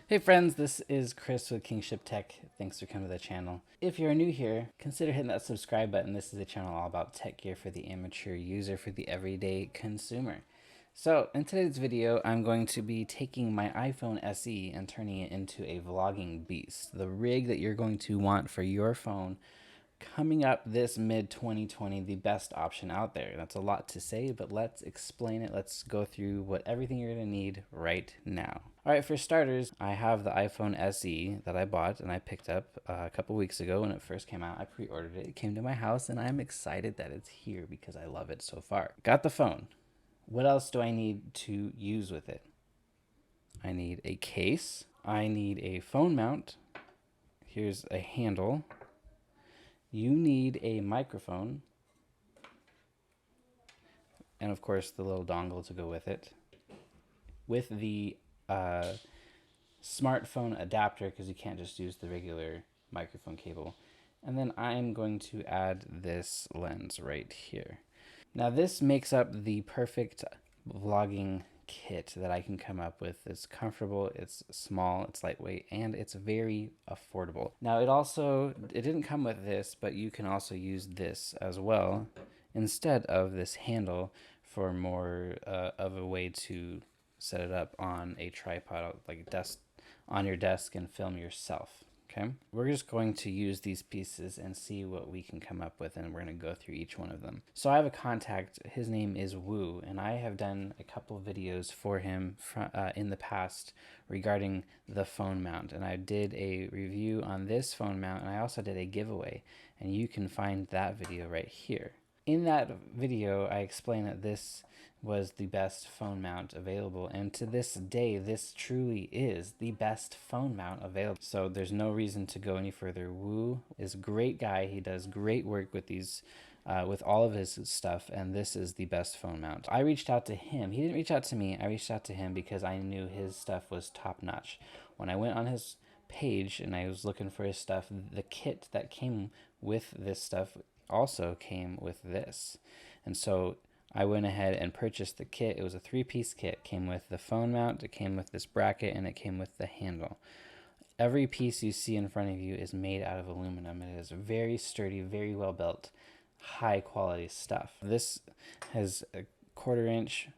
Hey friends, this is Chris with Kingship Tech. Thanks for coming to the channel. If you're new here, consider hitting that subscribe button. This is a channel all about tech gear for the amateur user, for the everyday consumer. So in today's video, I'm going to be taking my iPhone SE and turning it into a vlogging beast. The rig that you're going to want for your phone coming up this mid 2020, the best option out there. That's a lot to say, but let's explain it. Let's go through what everything you're going to need right now. All right, for starters, I have the iPhone SE that I bought and I picked up a couple weeks ago when it first came out. I pre-ordered it. It came to my house and I'm excited that it's here because I love it so far. Got the phone. What else do I need to use with it? I need a case. I need a phone mount. Here's a handle. You need a microphone, and of course the little dongle to go with it, with the smartphone adapter, because you can't just use the regular microphone cable. And then I'm going to add this lens right here. Now this makes up the perfect vlogging kit that I can come up with. It's comfortable, it's small, it's lightweight, and it's very affordable. Now it didn't come with this, but you can also use this as well instead of this handle for more of a way to set it up on a tripod, like on your desk, and film yourself. Okay, we're just going to use these pieces and see what we can come up with, and we're going to go through each one of them. So I have a contact, his name is Woo, and I have done a couple videos for him in the past regarding the phone mount, and I did a review on this phone mount, and I also did a giveaway, and you can find that video right here. In that video, I explained that this was the best phone mount available, and to this day this truly is the best phone mount available, so there's no reason to go any further. Woo is a great guy. He does great work with these with all of his stuff, and this is the best phone mount. I reached out to him. He didn't reach out to me. I reached out to him because I knew his stuff was top notch. When I went on his page and I was looking for his stuff, the kit that came with this stuff also came with this, and so I went ahead and purchased the kit. It was a 3-piece kit. It came with the phone mount, it came with this bracket, and it came with the handle. Every piece you see in front of you is made out of aluminum. It is very sturdy, very well built, high quality stuff. This has a 1/4-inch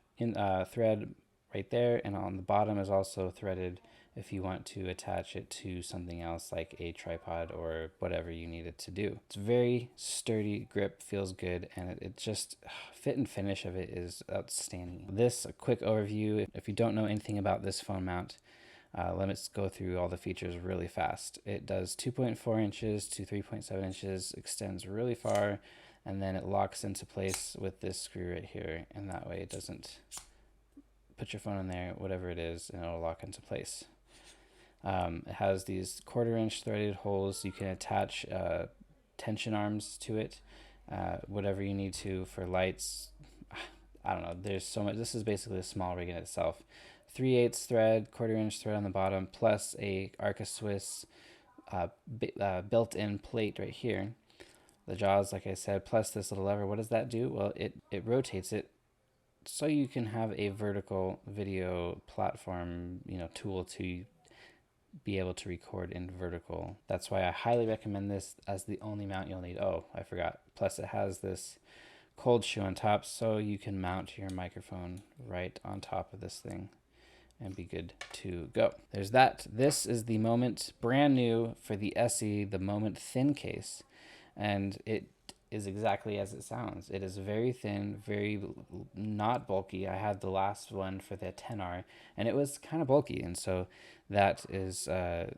thread right there, and on the bottom is also threaded if you want to attach it to something else like a tripod or whatever you need it to do. It's very sturdy, grip feels good, and it just fit and finish of it is outstanding. This a quick overview. If you don't know anything about this phone mount, let's go through all the features really fast. It does 2.4 inches to 3.7 inches, extends really far, and then it locks into place with this screw right here, and that way it doesn't put your phone in there, whatever it is, and it'll lock into place. It has these 1/4-inch threaded holes. You can attach tension arms to it, whatever you need to for lights. I don't know. There's so much. This is basically a small rig in itself. 3/8 thread, 1/4-inch thread on the bottom, plus a Arca Swiss built-in plate right here. The jaws, like I said, plus this little lever. What does that do? Well, it rotates it so you can have a vertical video platform, tool to be able to record in vertical. That's why I highly recommend this as the only mount you'll need. Oh, I forgot. Plus it has this cold shoe on top, so you can mount your microphone right on top of this thing and be good to go. There's that. This is the Moment, brand new for the SE, the Moment thin case, and it is exactly as it sounds. It is very thin, very not bulky. I had the last one for the 10R, and it was kind of bulky, and so that is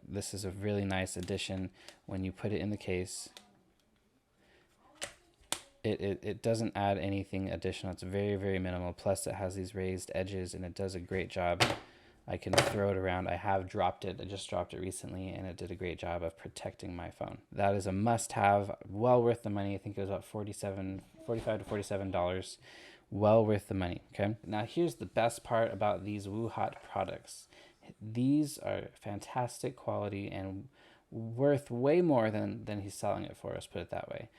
this is a really nice addition when you put it in the case. It doesn't add anything additional. It's very, very minimal. Plus it has these raised edges, and it does a great job. I can throw it around. I have dropped it. I just dropped it recently, and it did a great job of protecting my phone. That is a must-have. Well worth the money. I think it was about $45 to $47. Well worth the money. Okay. Now here's the best part about these Woo Hot products. These are fantastic quality and worth way more than he's selling it for us. Put it that way.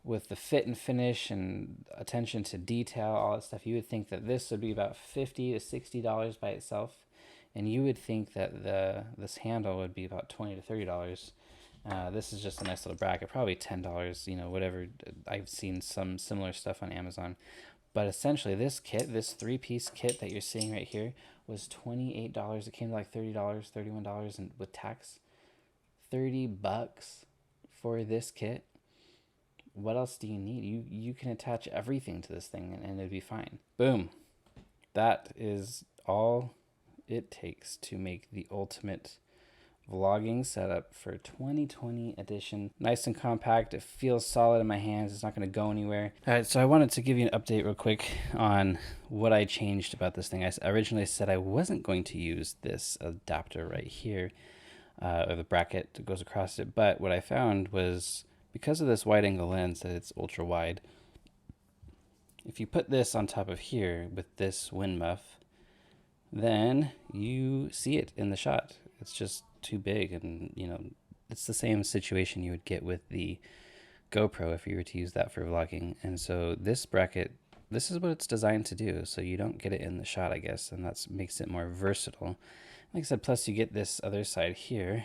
With the fit and finish and attention to detail, all that stuff, you would think that this would be about $50 to $60 by itself. And you would think that this handle would be about $20 to $30. This is just a nice little bracket, probably $10, you know, whatever. I've seen some similar stuff on Amazon. But essentially this kit, this 3-piece kit that you're seeing right here, was $28. It came to like $30, $31, and with tax, $30 for this kit. What else do you need? You can attach everything to this thing and it'd be fine. Boom. That is all it takes to make the ultimate vlogging setup for 2020 edition. Nice and compact. It feels solid in my hands. It's not going to go anywhere. All right, so I wanted to give you an update real quick on what I changed about this thing. I originally said I wasn't going to use this adapter right here, or the bracket that goes across it, but what I found was, because of this wide angle lens that it's ultra wide, if you put this on top of here with this wind muff, then you see it in the shot. It's just too big, and you know, it's the same situation you would get with the GoPro if you were to use that for vlogging. And so this bracket, this is what it's designed to do, so you don't get it in the shot, I guess, and that makes it more versatile. Like I said, plus you get this other side here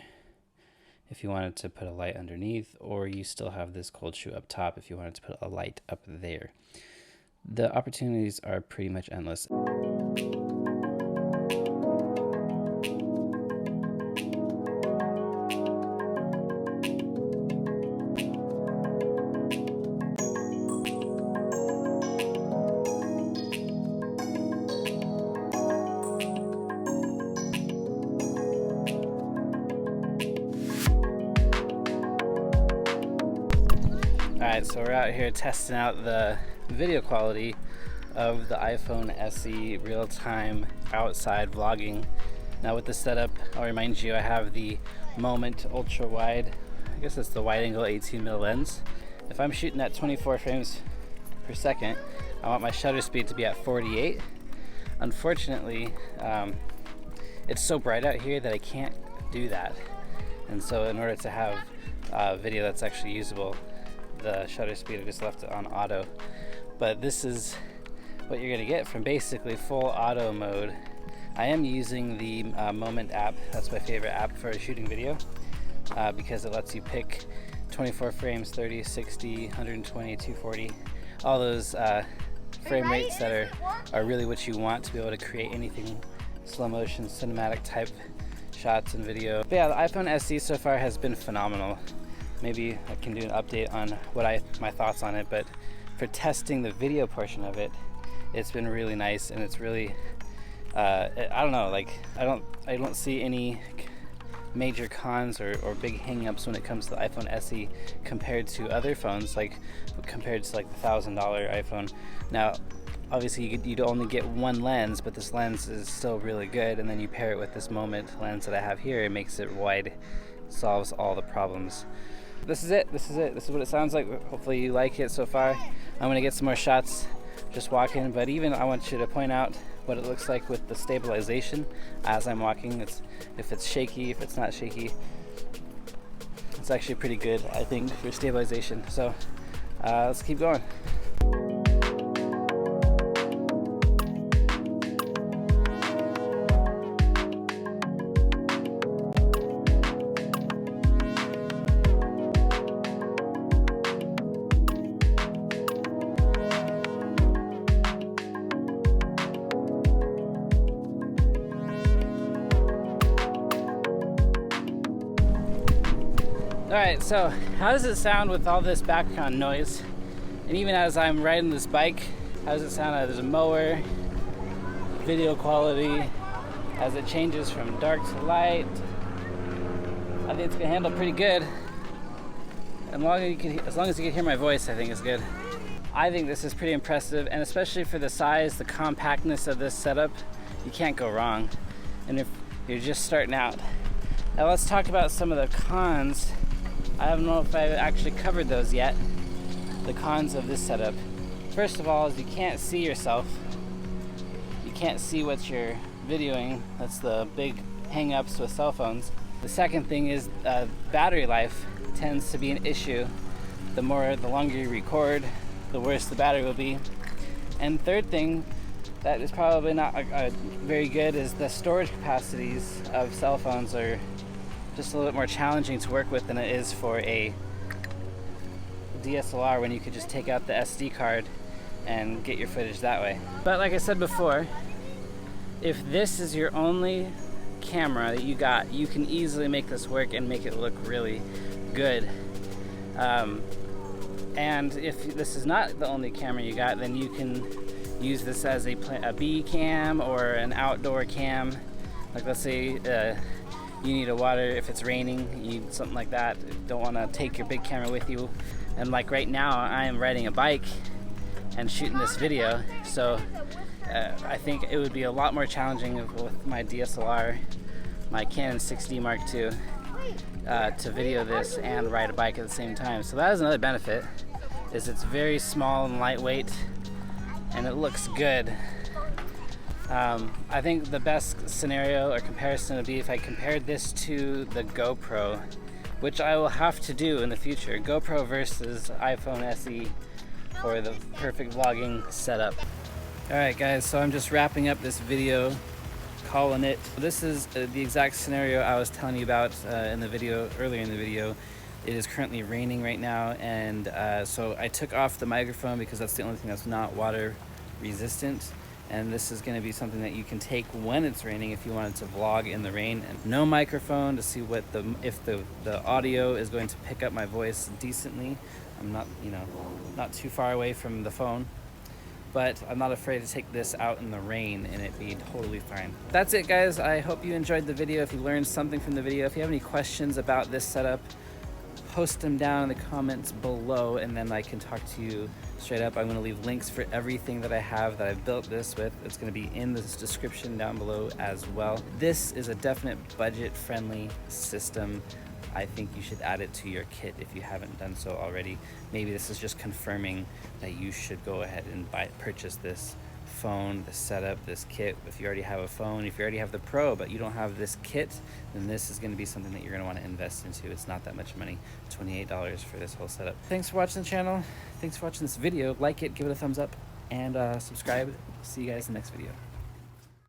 if you wanted to put a light underneath, or you still have this cold shoe up top if you wanted to put a light up there. The opportunities are pretty much endless. Alright, so we're out here testing out the video quality of the iPhone SE real-time outside vlogging. Now with this setup, I'll remind you, I have the Moment ultra wide, I guess it's the wide angle 18mm lens. If I'm shooting at 24 frames per second, I want my shutter speed to be at 48. Unfortunately, it's so bright out here that I can't do that. And so in order to have video that's actually usable, the shutter speed, I just left it on auto. But this is what you're gonna get from basically full auto mode. I am using the Moment app. That's my favorite app for shooting video, because it lets you pick 24 frames, 30, 60, 120, 240, all those frame rates that are really what you want to be able to create anything slow motion, cinematic type shots and video. But yeah, the iPhone SE so far has been phenomenal. Maybe I can do an update on what my thoughts on it, but for testing the video portion of it, it's been really nice, and it's really I don't know, like I don't see any major cons or big hang-ups when it comes to the iPhone SE compared to other phones, like compared to like the $1,000 iPhone. Now obviously you'd only get one lens, but this lens is still really good, and then you pair it with this Moment lens that I have here, it makes it wide, solves all the problems. This is it. This is what it sounds like. Hopefully you like it so far. I'm gonna get some more shots just walking, but even I want you to point out what it looks like with the stabilization as I'm walking. If it's shaky, if it's not shaky, it's actually pretty good, I think, for stabilization. So let's keep going. Alright, so how does it sound with all this background noise? And even as I'm riding this bike, how does it sound? There's a mower, video quality, as it changes from dark to light. I think it's gonna handle pretty good. As long as you can hear my voice, I think it's good. I think this is pretty impressive, and especially for the size, the compactness of this setup, you can't go wrong. And if you're just starting out. Now let's talk about some of the cons. I don't know if I've actually covered those yet. The cons of this setup. First of all is you can't see yourself. You can't see what you're videoing. That's the big hang-ups with cell phones. The second thing is battery life tends to be an issue. The longer you record, the worse the battery will be. And third thing, that is probably not very good is the storage capacities of cell phones are just a little bit more challenging to work with than it is for a DSLR, when you could just take out the SD card and get your footage that way. But like I said before, if this is your only camera that you got, you can easily make this work and make it look really good. And if this is not the only camera you got, then you can use this as a B cam or an outdoor cam. Like let's say you need a water, if it's raining, you need something like that. Don't want to take your big camera with you. And like right now, I am riding a bike and shooting this video, so I think it would be a lot more challenging with my DSLR, my Canon 6D Mark II, to video this and ride a bike at the same time. So that is another benefit, is it's very small and lightweight and it looks good. I think the best scenario or comparison would be if I compared this to the GoPro, which I will have to do in the future. GoPro versus iPhone SE for the perfect vlogging setup. Alright guys, so I'm just wrapping up this video, calling it. This is the exact scenario I was telling you about in the video, earlier in the video. It is currently raining right now, and so I took off the microphone because that's the only thing that's not water resistant. And this is going to be something that you can take when it's raining if you wanted to vlog in the rain. And no microphone to see what if the audio is going to pick up my voice decently. I'm not, not too far away from the phone, but I'm not afraid to take this out in the rain and it be totally fine. That's it guys. I hope you enjoyed the video. If you learned something from the video, if you have any questions about this setup, post them down in the comments below and then I can talk to you straight up. I'm going to leave links for everything that I have that I've built this with. It's going to be in the description down below as well. This is a definite budget-friendly system. I think you should add it to your kit if you haven't done so already. Maybe this is just confirming that you should go ahead and purchase this phone, this setup, this kit. If you already have a phone, if you already have the Pro but you don't have this kit, then this is going to be something that you're going to want to invest into. It's not that much money, $28 for this whole setup. Thanks for watching the channel. Thanks for watching this video. Like it, give it a thumbs up, and subscribe. See you guys in the next video.